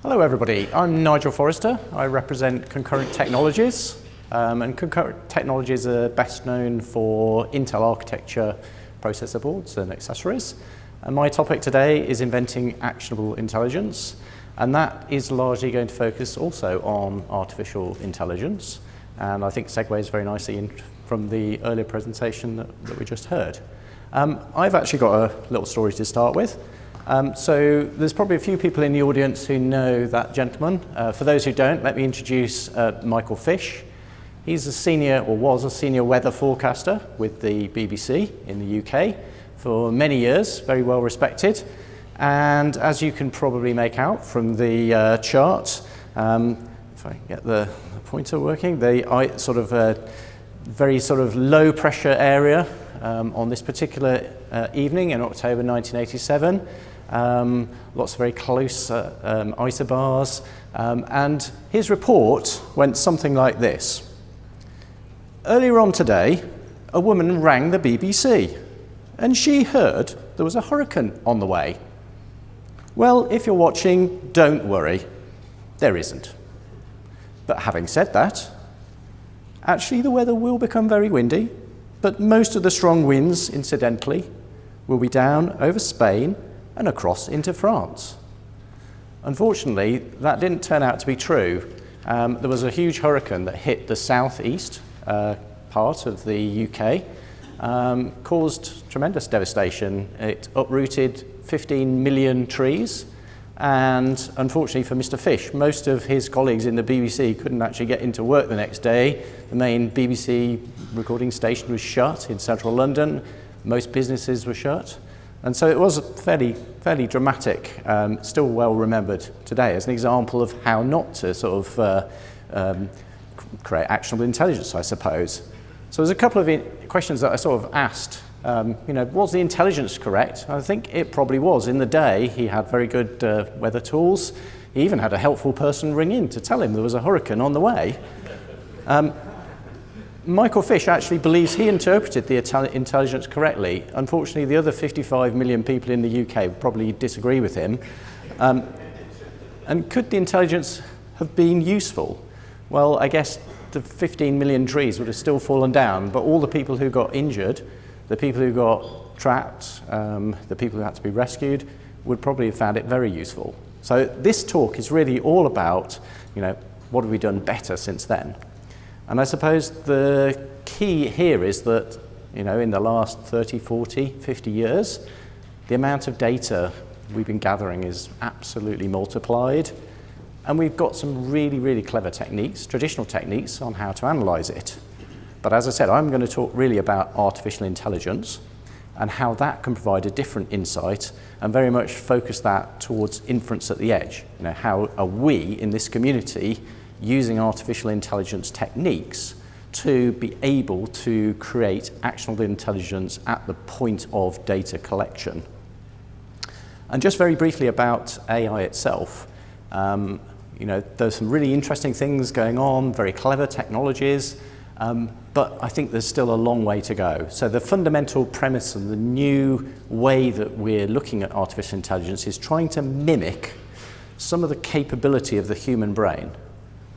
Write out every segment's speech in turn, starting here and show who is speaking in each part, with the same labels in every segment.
Speaker 1: Hello everybody, I'm Nigel Forrester. I represent Concurrent Technologies, and Concurrent Technologies are best known for Intel architecture, processor boards and accessories. And my topic today is inventing actionable intelligence, and that is largely going to focus also on artificial intelligence, and I think segues very nicely in from the earlier presentation that we just heard. I've actually got a little story to start with. So there's probably a few people in the audience who know that gentleman. For those who don't, let me introduce Michael Fish. He's a senior, or was a senior weather forecaster with the BBC in the UK for many years, very well respected. And as you can probably make out from the chart, if I can get the pointer working, the sort of very sort of low pressure area on this particular evening in October 1987. Lots of very close isobars, and his report went something like this. Earlier on today, a woman rang the BBC, and she heard there was a hurricane on the way. Well, if you're watching, don't worry, there isn't. But having said that, actually the weather will become very windy, but most of the strong winds, incidentally, will be down over Spain and across into France. Unfortunately, that didn't turn out to be true. There was a huge hurricane that hit the southeast part of the UK, caused tremendous devastation. It uprooted 15 million trees, and unfortunately for Mr. Fish, most of his colleagues in the BBC couldn't actually get into work the next day. The main BBC recording station was shut in central London. Most businesses were shut. And so it was fairly dramatic, still well remembered today as an example of how not to sort of create actionable intelligence, I suppose. So there's a couple of questions that I sort of asked. Was the intelligence correct? I think it probably was. In the day, he had very good weather tools. He even had a helpful person ring in to tell him there was a hurricane on the way. Michael Fish actually believes he interpreted the intelligence correctly. Unfortunately, the other 55 million people in the UK would probably disagree with him. And could the intelligence have been useful? Well, I guess the 15 million trees would have still fallen down, but all the people who got injured, the people who got trapped, the people who had to be rescued, would probably have found it very useful. So this talk is really all about, what have we done better since then? And I suppose the key here is that, in the last 30, 40, 50 years, the amount of data we've been gathering is absolutely multiplied. And we've got some really, really clever techniques, traditional techniques, on how to analyze it. But as I said, I'm going to talk really about artificial intelligence and how that can provide a different insight and very much focus that towards inference at the edge. How are we in this community using artificial intelligence techniques to be able to create actionable intelligence at the point of data collection. And just very briefly about AI itself, there's some really interesting things going on, very clever technologies, but I think there's still a long way to go. So the fundamental premise and the new way that we're looking at artificial intelligence is trying to mimic some of the capability of the human brain.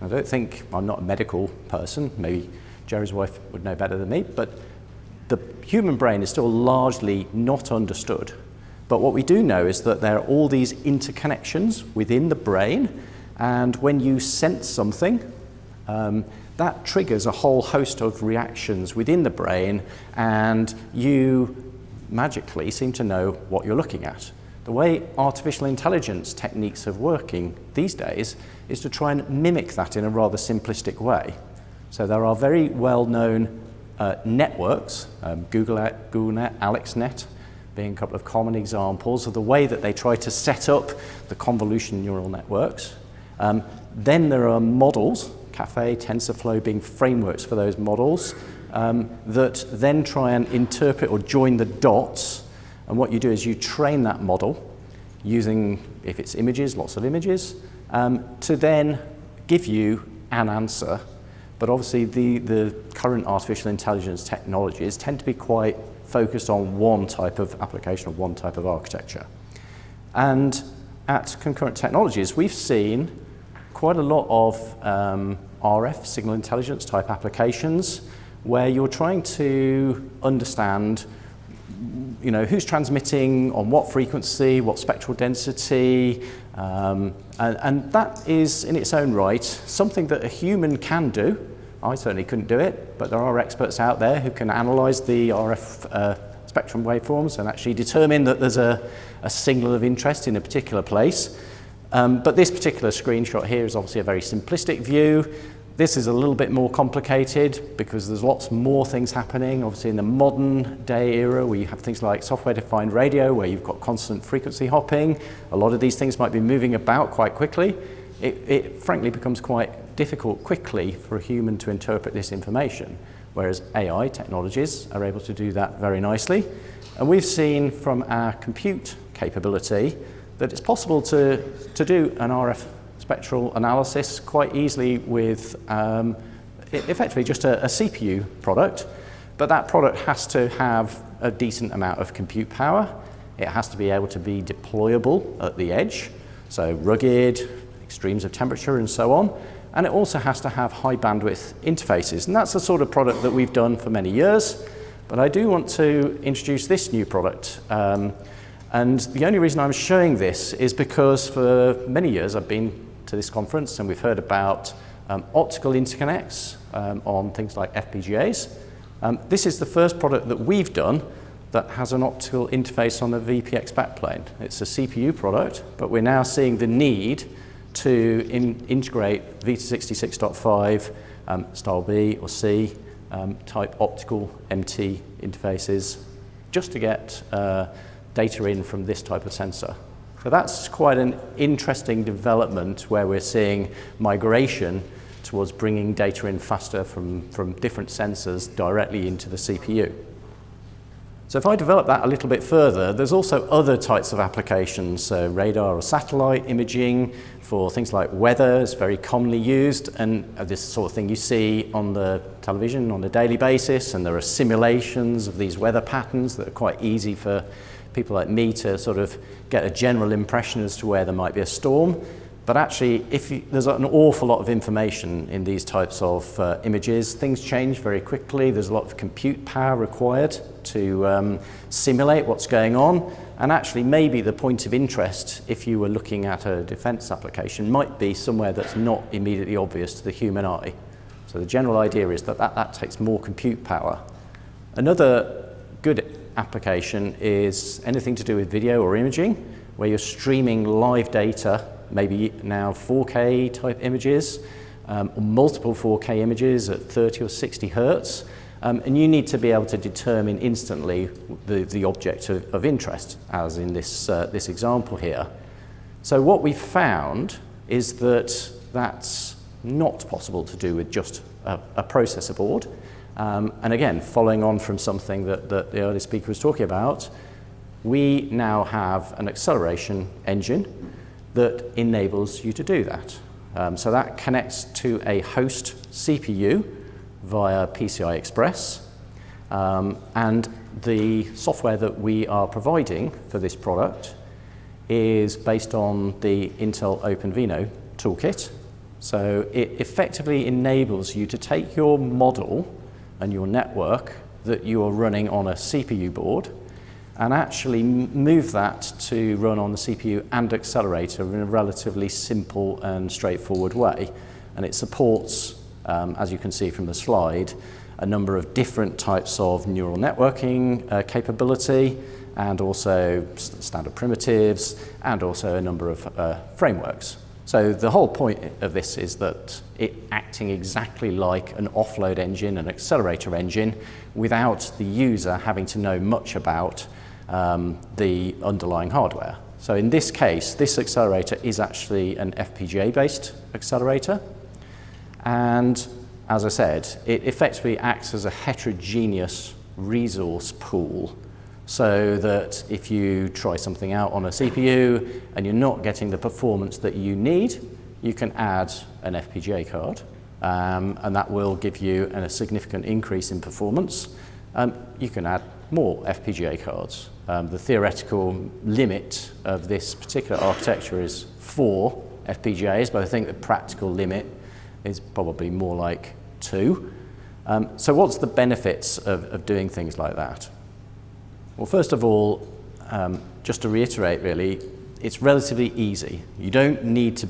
Speaker 1: I'm not a medical person, maybe Jerry's wife would know better than me, but the human brain is still largely not understood. But what we do know is that there are all these interconnections within the brain, and when you sense something, that triggers a whole host of reactions within the brain, and you magically seem to know what you're looking at. The way artificial intelligence techniques are working these days is to try and mimic that in a rather simplistic way. So there are very well-known networks, GoogleNet, AlexNet, being a couple of common examples of the way that they try to set up the convolution neural networks. Then there are models, Caffe, TensorFlow being frameworks for those models, that then try and interpret or join the dots. And what you do is you train that model using, if it's images, lots of images, to then give you an answer. But obviously the current artificial intelligence technologies tend to be quite focused on one type of application or one type of architecture. And at Concurrent Technologies, we've seen quite a lot of RF, signal intelligence type applications, where you're trying to understand who's transmitting on what frequency, what spectral density, and that is in its own right something that a human can do. I certainly couldn't do it, but there are experts out there who can analyze the RF spectrum waveforms and actually determine that there's a signal of interest in a particular place. But this particular screenshot here is obviously a very simplistic view. This is a little bit more complicated because there's lots more things happening. Obviously in the modern day era, where you have things like software-defined radio, where you've got constant frequency hopping, a lot of these things might be moving about quite quickly. It frankly becomes quite difficult quickly for a human to interpret this information, whereas AI technologies are able to do that very nicely. And we've seen from our compute capability that it's possible to do an RF spectral analysis quite easily with effectively just a CPU product, but that product has to have a decent amount of compute power. It has to be able to be deployable at the edge, so rugged, extremes of temperature and so on, and it also has to have high bandwidth interfaces, and that's the sort of product that we've done for many years. But I do want to introduce this new product. And the only reason I'm showing this is because for many years I've been to this conference and we've heard about optical interconnects on things like FPGAs. This is the first product that we've done that has an optical interface on the VPX backplane. It's a CPU product, but we're now seeing the need to integrate V266.5 style B or C type optical MT interfaces just to get data in from this type of sensor. So that's quite an interesting development where we're seeing migration towards bringing data in faster from different sensors directly into the CPU. So if I develop that a little bit further, there's also other types of applications. So radar or satellite imaging for things like weather is very commonly used, and this sort of thing you see on the television on a daily basis, and there are simulations of these weather patterns that are quite easy for people like me to sort of get a general impression as to where there might be a storm. But actually, there's an awful lot of information in these types of images. Things change very quickly. There's a lot of compute power required to simulate what's going on. And actually, maybe the point of interest, if you were looking at a defense application, might be somewhere that's not immediately obvious to the human eye. So the general idea is that takes more compute power. Another good application is anything to do with video or imaging, where you're streaming live data, maybe now 4K type images, or multiple 4K images at 30 or 60 hertz, and you need to be able to determine instantly the object of interest, as in this example here. So what we found is that that's not possible to do with just a processor board. And again, following on from something that the earlier speaker was talking about, we now have an acceleration engine that enables you to do that. So that connects to a host CPU via PCI Express. And the software that we are providing for this product is based on the Intel OpenVINO toolkit. So it effectively enables you to take your model and your network that you are running on a CPU board and actually move that to run on the CPU and accelerator in a relatively simple and straightforward way. And it supports, as you can see from the slide, a number of different types of neural networking capability, and also standard primitives, and also a number of frameworks. So the whole point of this is that it acting exactly like an offload engine, an accelerator engine, without the user having to know much about the underlying hardware. So in this case, this accelerator is actually an FPGA-based accelerator. And as I said, it effectively acts as a heterogeneous resource pool, so that if you try something out on a CPU and you're not getting the performance that you need, you can add an FPGA card. and that will give you a significant increase in performance. You can add more FPGA cards. The theoretical limit of this particular architecture is 4 FPGAs, but I think the practical limit is probably more like 2. So what's the benefits of doing things like that? Well, first of all, just to reiterate really, it's relatively easy. You don't need to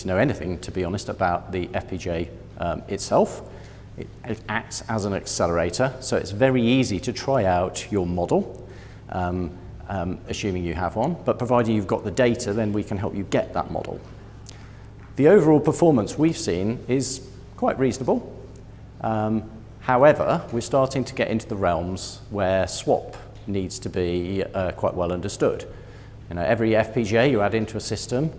Speaker 1: know anything, to be honest, about the FPGA itself. It acts as an accelerator, so it's very easy to try out your model, assuming you have one, but providing you've got the data, then we can help you get that model. The overall performance we've seen is quite reasonable. However, we're starting to get into the realms where swap needs to be quite well understood. Every FPGA you add into a system,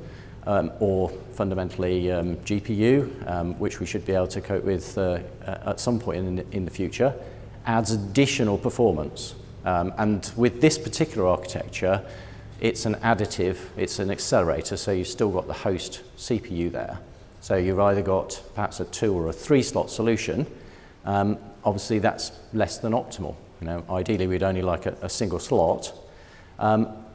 Speaker 1: or fundamentally GPU, which we should be able to cope with at some point in the future, adds additional performance. And with this particular architecture, it's an additive, it's an accelerator, so you've still got the host CPU there. So you've either got perhaps a 2 or a 3 slot solution. Obviously that's less than optimal. Ideally we'd only like a single slot.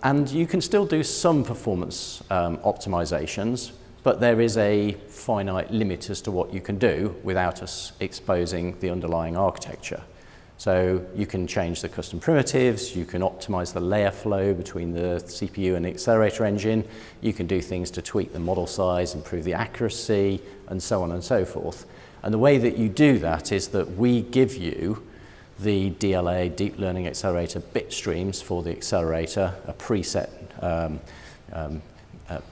Speaker 1: And you can still do some performance optimizations, but there is a finite limit as to what you can do without us exposing the underlying architecture. So you can change the custom primitives, you can optimize the layer flow between the CPU and the accelerator engine, you can do things to tweak the model size, improve the accuracy, and so on and so forth. And the way that you do that is that we give you the DLA, Deep Learning Accelerator bit streams for the accelerator, a preset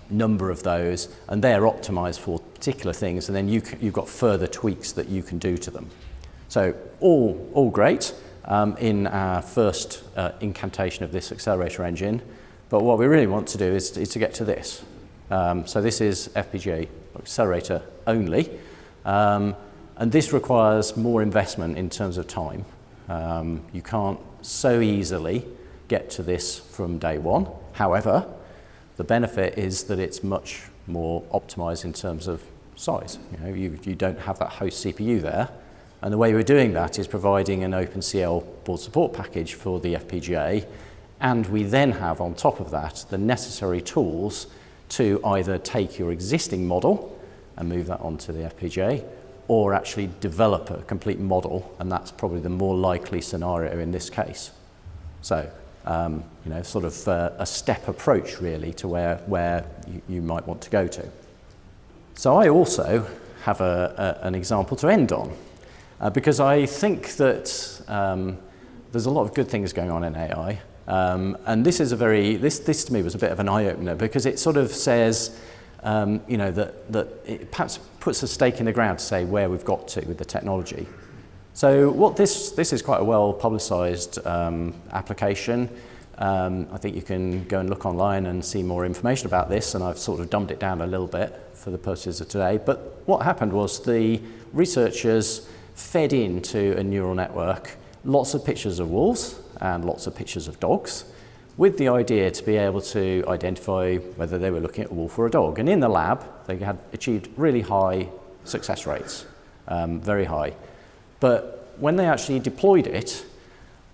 Speaker 1: number of those, and they're optimized for particular things, and then you've got further tweaks that you can do to them. So all great in our first incantation of this accelerator engine, but what we really want to do is to get to this. So this is FPGA accelerator only, and this requires more investment in terms of time. You can't so easily get to this from day one. However, the benefit is that it's much more optimized in terms of size. You don't have that host CPU there. And the way we're doing that is providing an OpenCL board support package for the FPGA. And we then have on top of that the necessary tools to either take your existing model and move that onto the FPGA, or actually develop a complete model, and that's probably the more likely scenario in this case. So, sort of a step approach really to where you might want to go to. So I also have an example to end on, because I think that there's a lot of good things going on in AI, and this is this to me was a bit of an eye-opener, because it sort of says, that it perhaps puts a stake in the ground to say where we've got to with the technology. So what this is quite a well-publicized application. I think you can go and look online and see more information about this, and I've sort of dumbed it down a little bit for the purposes of today. But what happened was the researchers fed into a neural network lots of pictures of wolves and lots of pictures of dogs, with the idea to be able to identify whether they were looking at a wolf or a dog. And in the lab, they had achieved really high success rates, very high. But when they actually deployed it,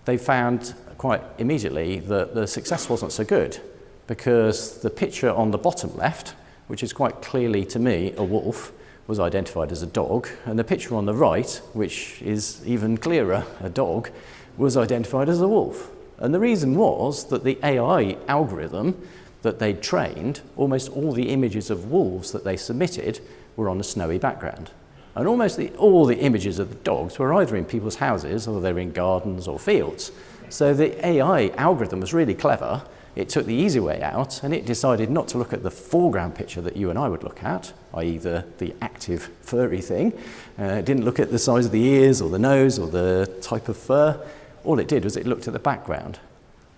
Speaker 1: they found quite immediately that the success wasn't so good, because the picture on the bottom left, which is quite clearly to me a wolf, was identified as a dog, and the picture on the right, which is even clearer, a dog, was identified as a wolf. And the reason was that the AI algorithm that they trained, almost all the images of wolves that they submitted were on a snowy background. And almost all the images of the dogs were either in people's houses or they were in gardens or fields. So the AI algorithm was really clever. It took the easy way out, and it decided not to look at the foreground picture that you and I would look at, i.e. the active furry thing. It didn't look at the size of the ears or the nose or the type of fur. All it did was it looked at the background.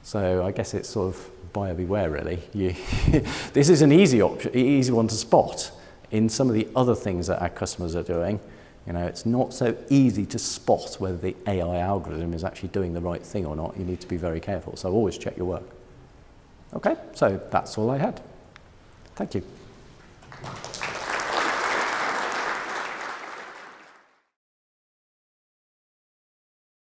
Speaker 1: So I guess it's sort of buyer beware, really. This is an easy one to spot. In some of the other things that our customers are doing, it's not so easy to spot whether the AI algorithm is actually doing the right thing or not. You need to be very careful. So always check your work. Okay, so that's all I had. Thank you.